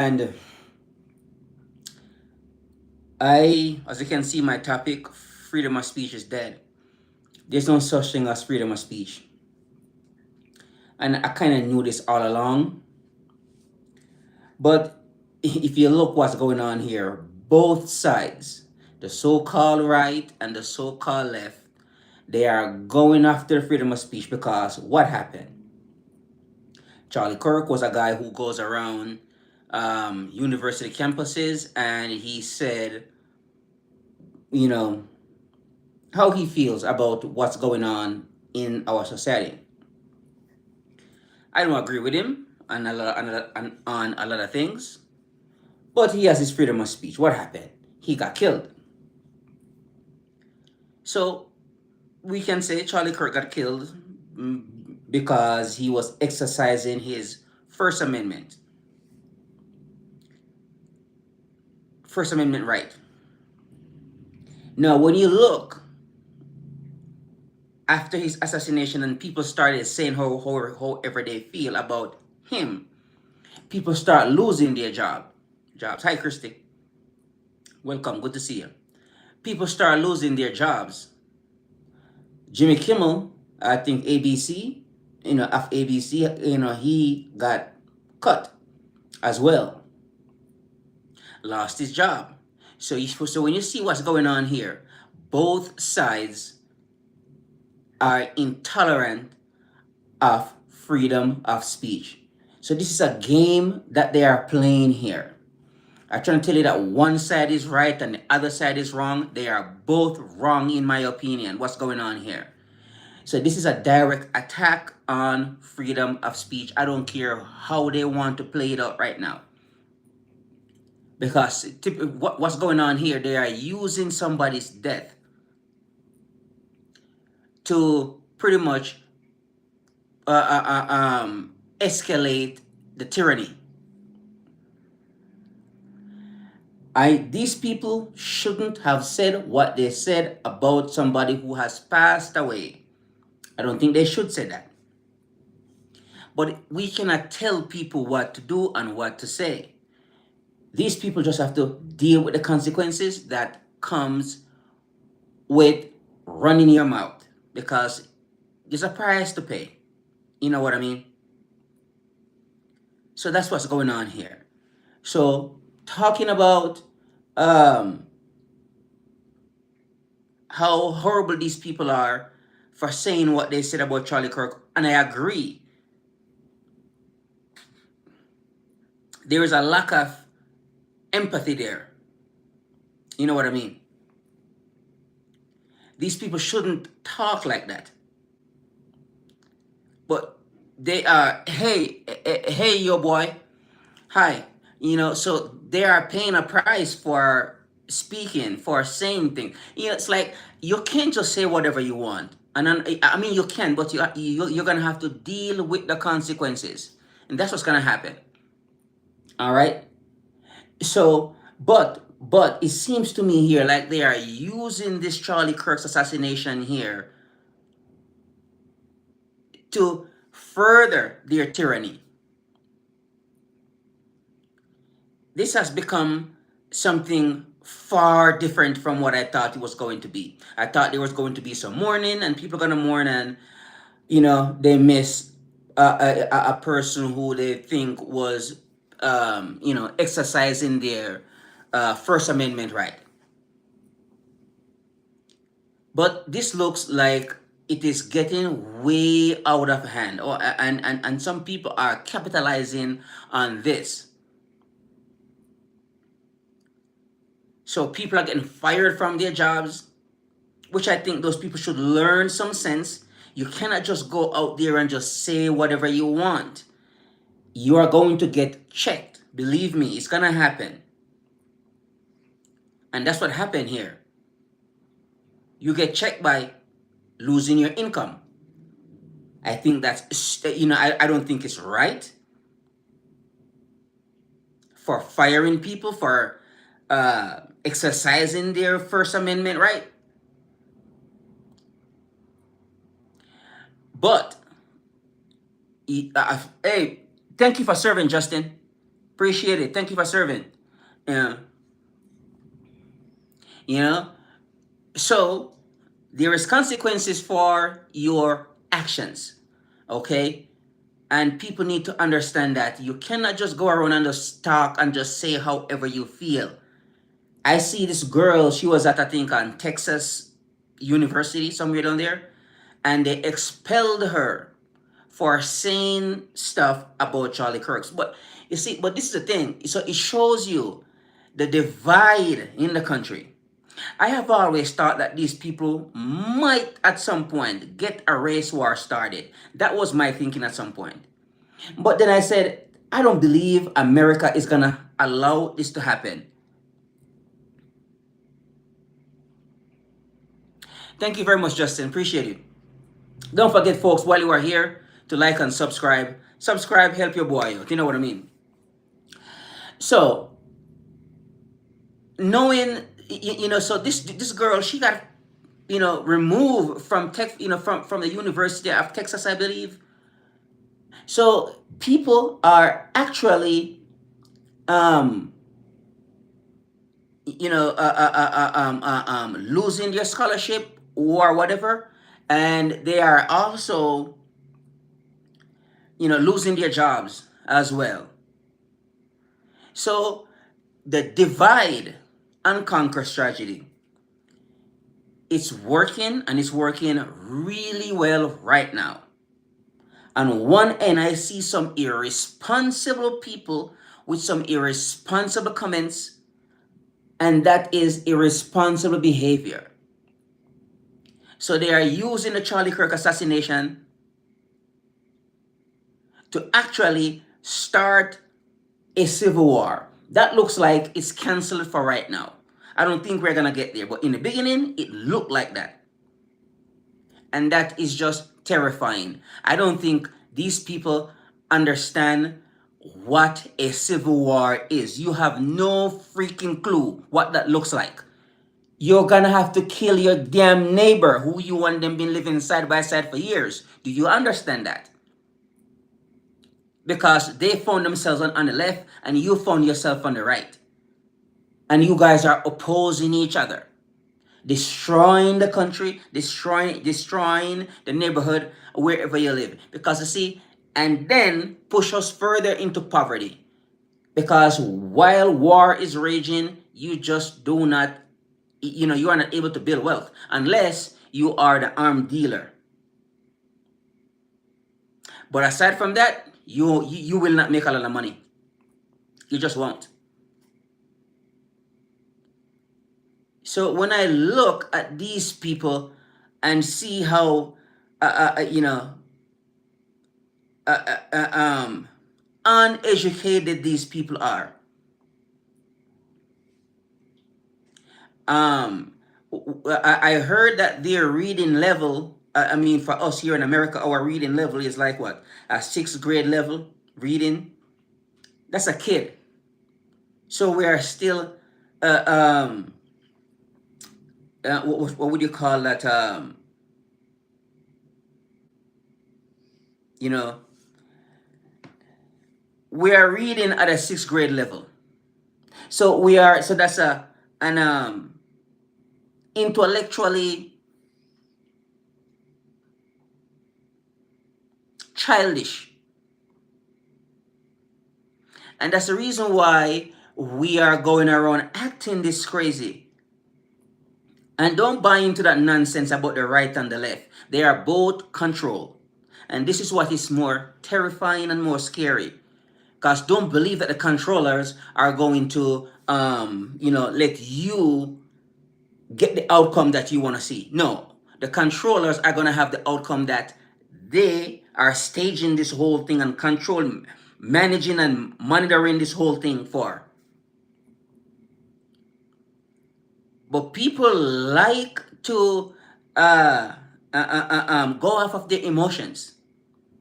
And as you can see, my topic, freedom of speech is dead. There's no such thing as freedom of speech. And I kind of knew this all along. But if you look what's going on here, both sides, the so-called right and the so-called left, they are going after freedom of speech because what happened? Charlie Kirk was a guy who goes around university campuses and he said, you know, how he feels about what's going on in our society. I don't agree with him on a lot of things, but he has his freedom of speech. What happened? He got killed. So we can say Charlie Kirk got killed because he was exercising his First Amendment, First Amendment right. Now, when you look after his assassination and people started saying however they feel about him, people start losing their jobs. Hi, Christy. Welcome. Good to see you. People start losing their jobs. Jimmy Kimmel, I think ABC, of ABC, he got cut as well, lost his job. So when you see what's going on here, both sides are intolerant of freedom of speech. So this is a game that they are playing here. I'm trying to tell you that one side is right and the other side is wrong. They are both wrong in my opinion. What's going on here? So this is a direct attack on freedom of speech. I don't care how they want to play it out right now. Because what's going on here, they are using somebody's death to pretty much escalate the tyranny. These people shouldn't have said what they said about somebody who has passed away. I don't think they should say that. But we cannot tell people what to do and what to say. These people just have to deal with the consequences that comes with running your mouth, because there's a price to pay. You know what I mean? So that's what's going on here. So talking about how horrible these people are for saying what they said about Charlie Kirk, and I agree. There is a lack of empathy there. You know what I mean? These people shouldn't talk like that. But they are, hey, yo, boy, hi. So they are paying a price for speaking, for saying things. It's like you can't just say whatever you want. And then, I mean, you can, but you're going to have to deal with the consequences. And that's what's going to happen. All right? So, but it seems to me here like they are using this Charlie Kirk's assassination here to further their tyranny. This has become something far different from what I thought it was going to be. I thought there was going to be some mourning and people going to mourn, and they miss a person who they think was exercising their First Amendment right. But this looks like it is getting way out of hand, and some people are capitalizing on this. So people are getting fired from their jobs, which I think those people should learn some sense. You cannot just go out there and just say whatever you want. You are going to get checked. Believe me, it's going to happen. And that's what happened here. You get checked by losing your income. I think that's, I don't think it's right for firing people for exercising their First Amendment right. But, hey, thank you for serving, Justin. Appreciate it. Thank you for serving. Yeah. You know, so there is consequences for your actions. Okay, and people need to understand that you cannot just go around and just talk and just say however you feel. I see this girl, she was at, I think, on Texas University, somewhere down there, and they expelled her for saying stuff about Charlie Kirk. But you see, but this is the thing. So it shows you the divide in the country. I have always thought that these people might at some point get a race war started. That was my thinking at some point. But then I said, I don't believe America is gonna allow this to happen. Thank you very much, Justin. Appreciate it. Don't forget, folks, while you are here, to like and subscribe. Subscribe, help your boy out. You know what I mean? So, knowing, so this girl, she got, removed from tech, from the University of Texas, I believe. So people are actually, um, losing their scholarship or whatever, and they are also, losing their jobs as well. So the divide and conquer strategy, it's working, and it's working really well right now. On one end, I see some irresponsible people with some irresponsible comments, and that is irresponsible behavior. So they are using the Charlie Kirk assassination to actually start a civil war. That looks like it's canceled for right now. I don't think we're gonna get there, but in the beginning, it looked like that. And that is just terrifying. I don't think these people understand what a civil war is. You have no freaking clue what that looks like. You're gonna have to kill your damn neighbor who you and them been living side by side for years. Do you understand that? Because they found themselves on the left and you found yourself on the right. And you guys are opposing each other, destroying the country, destroying the neighborhood wherever you live. Because you see, and then push us further into poverty. Because while war is raging, you just do not, you are not able to build wealth unless you are the armed dealer. But aside from that, you will not make a lot of money. You just won't. So when I look at these people and see how, uneducated these people are, I heard that their reading level, I mean, for us here in America, our reading level is like what? A sixth grade level reading. That's a kid. So we are still, what would you call that? You know, we are reading at a sixth grade level. So so that's an intellectually childish. And that's the reason why we are going around acting this crazy. And don't buy into that nonsense about the right and the left. They are both controlled. And this is what is more terrifying and more scary. Because don't believe that the controllers are going to, let you get the outcome that you want to see. No, the controllers are going to have the outcome that they are staging this whole thing and managing and monitoring this whole thing for. But people like to go off of their emotions.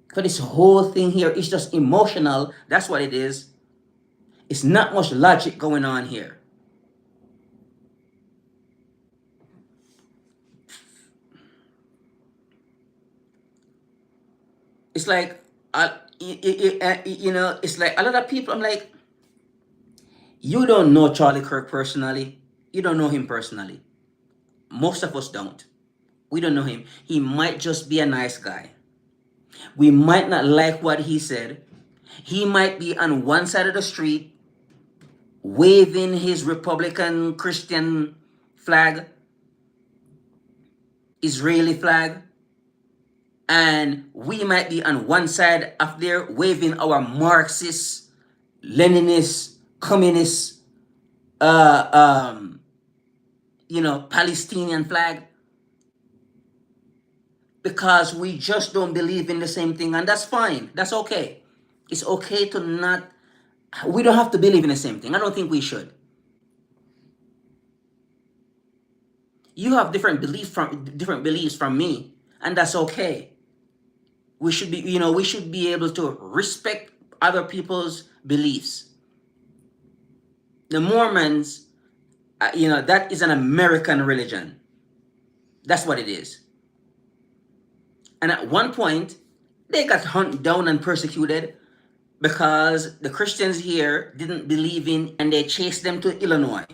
Because this whole thing here is just emotional. That's what it is. It's not much logic going on here. It's like, it's like a lot of people, I'm like, You don't know Charlie Kirk personally. You don't know him personally. Most of us don't. We don't know him. He might just be a nice guy. We might not like what he said. He might be on one side of the street waving his Republican Christian flag, Israeli flag, and we might be on one side of there waving our Marxist, Leninist, communist, uh, um, Palestinian flag, because we just don't believe in the same thing, and that's fine. That's okay. It's okay to not. We don't have to believe in the same thing. I don't think we should. You have different beliefs from me, and that's okay. We should be able to respect other people's beliefs. The Mormons, that is an American religion. That's what it is. And at one point, they got hunted down and persecuted because the Christians here didn't believe in, and they chased them to Illinois.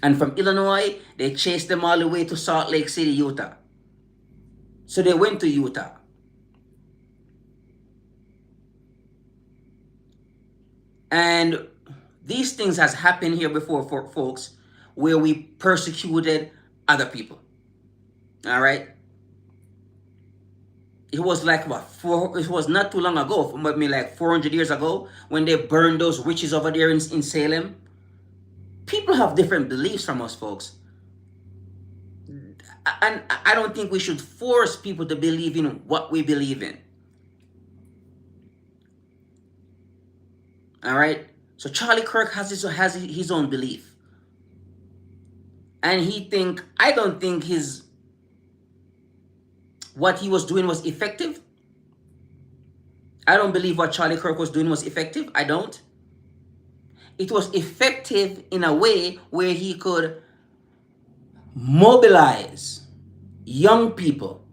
And from Illinois, they chased them all the way to Salt Lake City, Utah. So they went to Utah. And these things has happened here before for folks, where we persecuted other people. All right. It was like it was not too long ago, maybe like 400 years ago, when they burned those witches over there in Salem. People have different beliefs from us, folks. And I don't think we should force people to believe in what we believe in. All right. So Charlie Kirk has his own belief, and I don't think what he was doing was effective. I don't believe what Charlie Kirk was doing was effective. I don't. It was effective in a way where he could mobilize young people,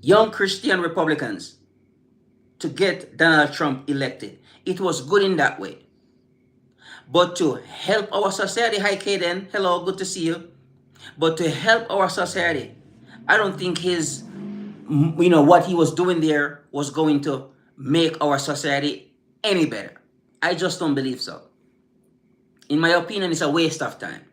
young Christian Republicans, to get Donald Trump elected. It was good in that way. But to help our society, hi Kaden, hello, good to see you. But to help our society, I don't think what he was doing there was going to make our society any better. I just don't believe so. In my opinion, it's a waste of time.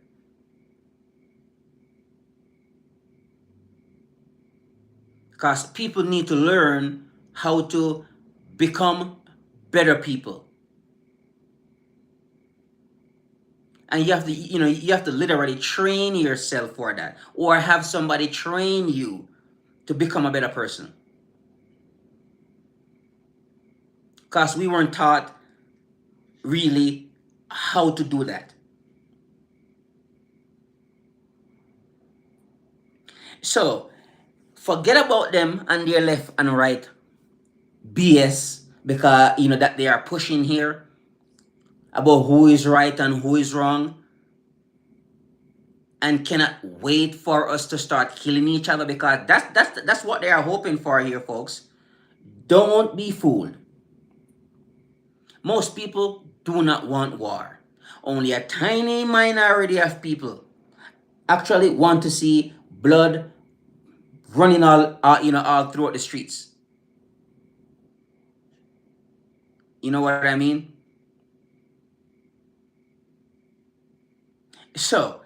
Because people need to learn how to become better people. And you have to literally train yourself for that, or have somebody train you to become a better person. Because we weren't taught really how to do that. So forget about them and their left and right BS, because that they are pushing here about who is right and who is wrong, and cannot wait for us to start killing each other, because that's what they are hoping for here, folks. Don't be fooled. Most people do not want war. Only a tiny minority of people actually want to see blood running all throughout the streets. You know what I mean? So,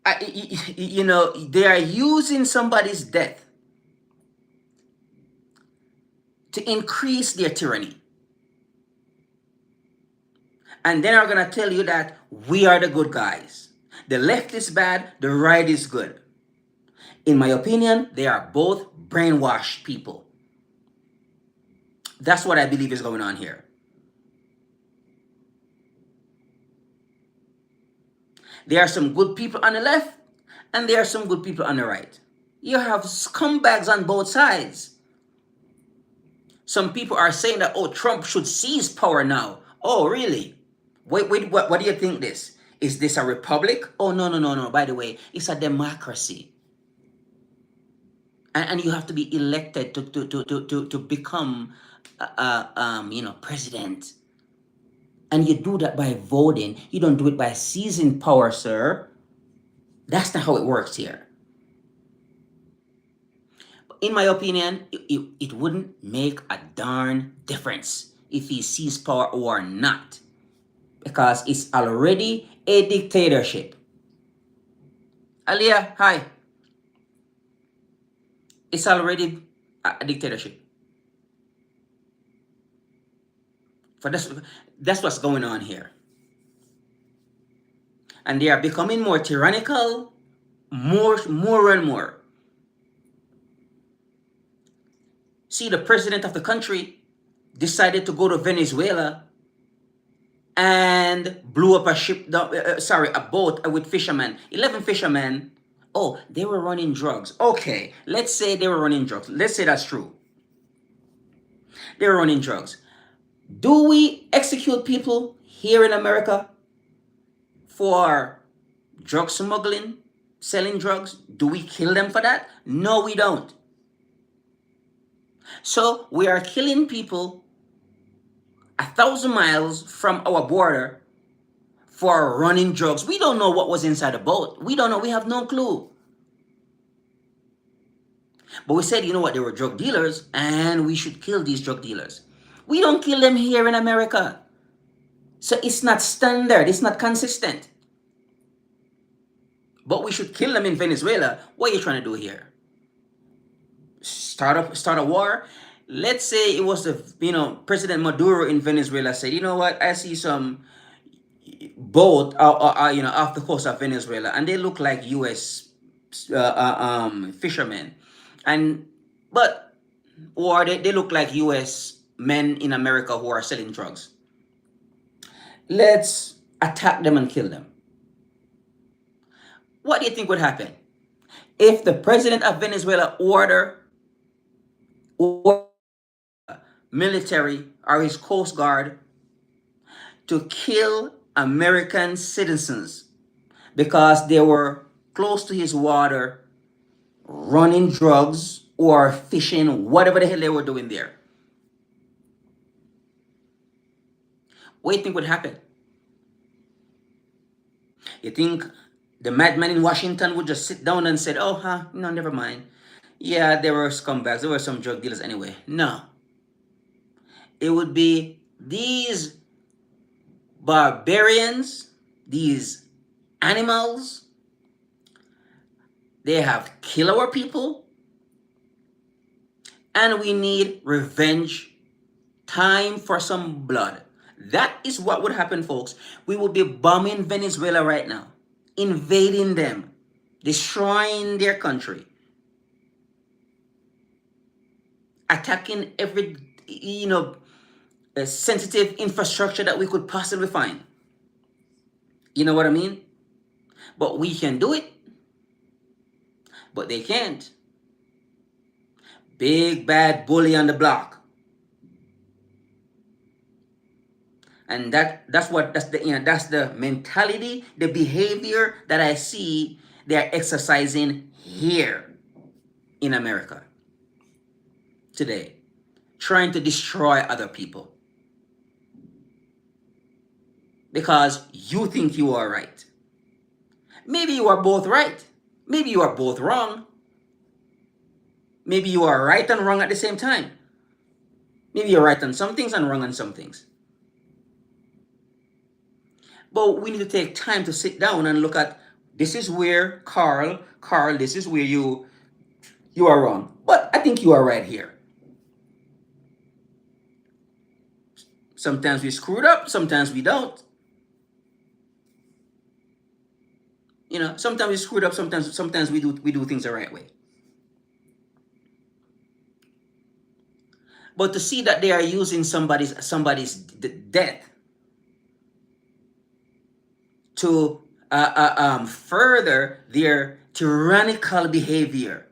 they are using somebody's death to increase their tyranny. And then are going to tell you that we are the good guys. The left is bad, the right is good. In my opinion, they are both brainwashed people. That's what I believe is going on here. There are some good people on the left, and there are some good people on the right. You have scumbags on both sides. Some people are saying that, oh, Trump should seize power now. Oh, really? Wait, what do you think this? Is this a republic? Oh, no. By the way, it's a democracy. and you have to be elected to become president. And you do that by voting. You don't do it by seizing power, sir. That's not how it works here. In my opinion, it wouldn't make a darn difference if he seized power or not, because it's already a dictatorship. Aliyah, hi. It's already a dictatorship. For that's what's going on here. And they are becoming more tyrannical, more and more. See, the president of the country decided to go to Venezuela and blew up a ship, a boat with fishermen, 11 fishermen. Oh, they were running drugs. Okay, let's say they were running drugs. Let's say that's true. They were running drugs. Do we execute people here in America for drug smuggling, selling drugs? Do we kill them for that? No, we don't. So we are killing people 1,000 miles from our border for running drugs. We don't know what was inside the boat. We don't know. We have no clue. But we said, you know what, they were drug dealers and we should kill these drug dealers. We don't kill them here in America. So it's not standard. It's not consistent. But we should kill them in Venezuela. What are you trying to do here? Start a war? Let's say it was President Maduro in Venezuela said, you know what, I see some boat off the coast of Venezuela and they look like U.S. Fishermen, or they look like U.S. men in America who are selling drugs. Let's attack them and kill them. What do you think would happen if the president of Venezuela order military or his Coast Guard to kill American citizens because they were close to his water, running drugs or fishing, whatever the hell they were doing there? What do you think would happen? You think the madman in Washington would just sit down and said, oh, no, never mind. Yeah, there were scumbags. There were some drug dealers anyway. No. It would be these barbarians, these animals. They have killed our people. And we need revenge. Time for some blood. That is what would happen, folks. We would be bombing Venezuela right now. Invading them. Destroying their country. Attacking every, sensitive infrastructure that we could possibly find. You know what I mean? But we can do it. But they can't. Big bad bully on the block. And that's the mentality, the behavior that I see they're exercising here in America today, trying to destroy other people because you think you are right. Maybe you are both right. Maybe you are both wrong. Maybe you are right and wrong at the same time. Maybe you're right on some things and wrong on some things. But we need to take time to sit down and look at, this is where Carl, this is where you are wrong. But I think you are right here. Sometimes we screwed up, sometimes we don't. Sometimes we screwed up, sometimes we do things the right way. But to see that they are using somebody's death to further their tyrannical behavior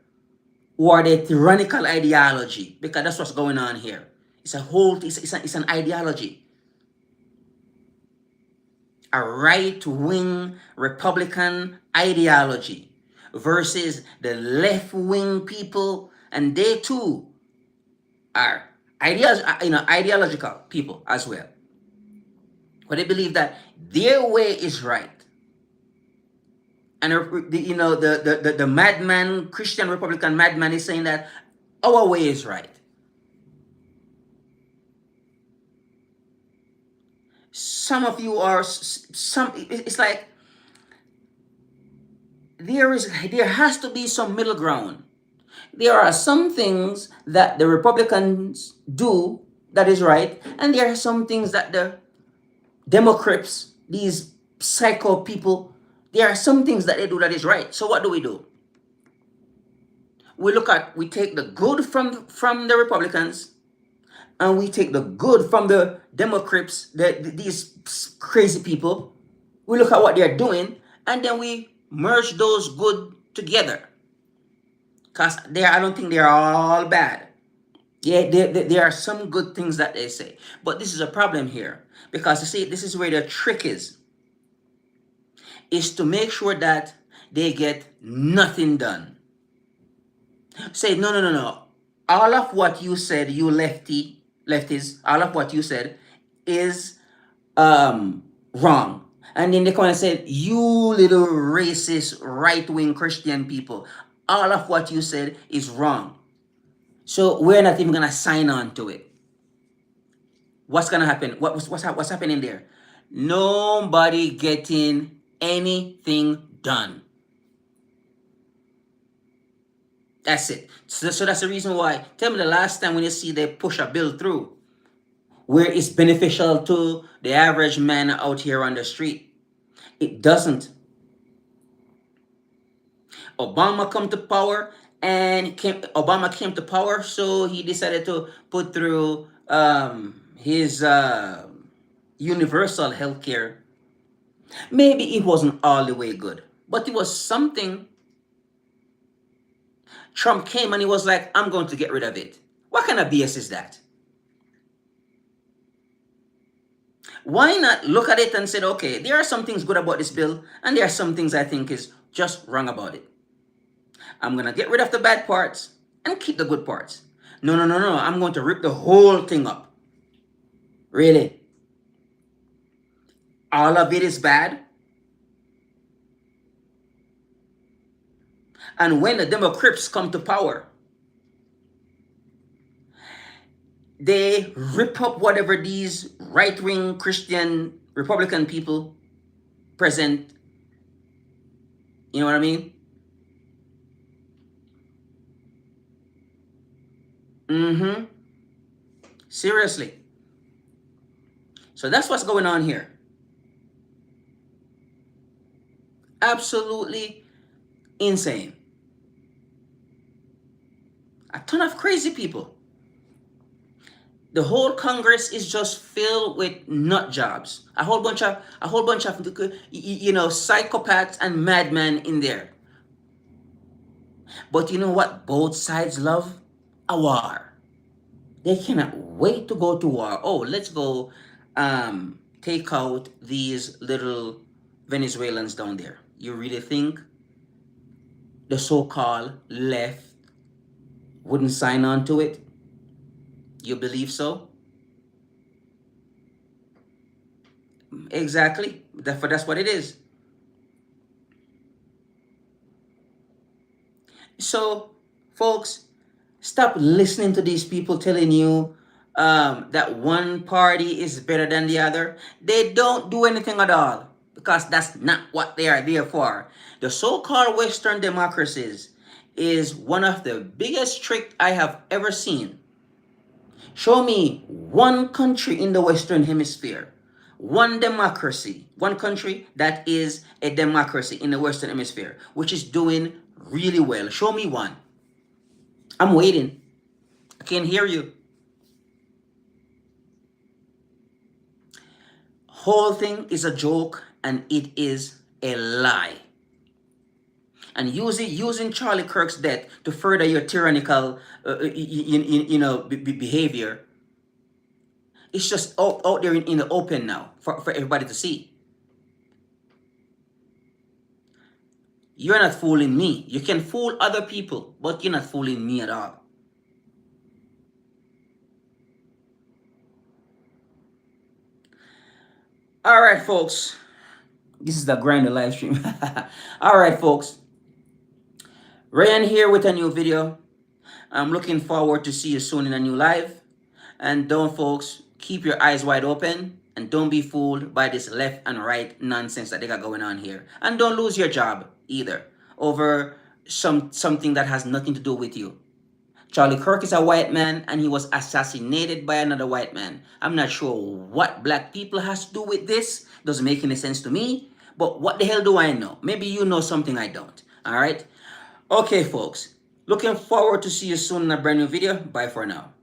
or their tyrannical ideology, because that's what's going on here. It's an ideology. A right-wing Republican ideology versus the left-wing people and they too are ideological people as well. But they believe that their way is right. And the madman, Christian Republican madman, is saying that our way is right. Some of you are some. It's like there has to be some middle ground. There are some things that the Republicans do that is right, and there are some things that the Democrats, these psycho people, there are some things that they do that is right. So what do? We take the good from the Republicans, and we take the good from the Democrats, these crazy people. We look at what they're doing, and then we merge those good together. Because I don't think they're all bad. Yeah, there are some good things that they say. But this is a problem here. Because you see, this is where the trick is to make sure that they get nothing done. Say, no, no, no, no. All of what you said, you lefties, all of what you said is wrong. And then they come and say, you little racist right-wing Christian people, all of what you said is wrong. So we're not even gonna sign on to it. What's gonna happen? What's happening there? Nobody getting anything done. That's it. So that's the reason why. Tell me the last time when you see they push a bill through where it's beneficial to the average man out here on the street. It doesn't. Obama come to power, and Obama came to power, so he decided to put through his universal health care. Maybe it wasn't all the way good, but it was something. Trump came and he was like, I'm going to get rid of it. What kind of BS is that? Why not look at it and say, okay, there are some things good about this bill, and there are some things I think is just wrong about it. I'm going to get rid of the bad parts and keep the good parts. No, no, no, no. I'm going to rip the whole thing up. Really? All of it is bad? And when the Democrats come to power, they rip up whatever these right-wing Christian Republican people present. You know what I mean? Mm-hmm. Seriously. So that's what's going on here. Absolutely insane. A ton of crazy people. The whole Congress is just filled with nut jobs. A whole bunch of psychopaths and madmen in there. But you know what both sides love? A war. They cannot wait to go to war. Oh, let's go take out these little Venezuelans down there. You really think the so-called left wouldn't sign on to it? You believe so? Exactly. That's what it is. So, folks, stop listening to these people telling you that one party is better than the other. They don't do anything at all, because that's not what they are there for. The so-called Western democracies is one of the biggest tricks I have ever seen. Show me one country in the Western Hemisphere, one democracy, one country that is a democracy in the Western Hemisphere, which is doing really well. Show me one. I'm waiting. I can't hear you. Whole thing is a joke, and it is a lie. And using Charlie Kirk's death to further your tyrannical, behavior. It's just out there in the open now for everybody to see. You're not fooling me. You can fool other people, but you're not fooling me at all. All right, folks. This is the Grinder live stream. All right, folks. Ryan here with a new video. I'm looking forward to see you soon in a new live. And don't, folks, keep your eyes wide open and don't be fooled by this left and right nonsense that they got going on here. And don't lose your job either over something that has nothing to do with you. Charlie Kirk is a white man and he was assassinated by another white man. I'm not sure what black people has to do with this. Doesn't make any sense to me. But what the hell do I know? Maybe you know something I don't. All right? Okay, folks. Looking forward to see you soon in a brand new video. Bye for now.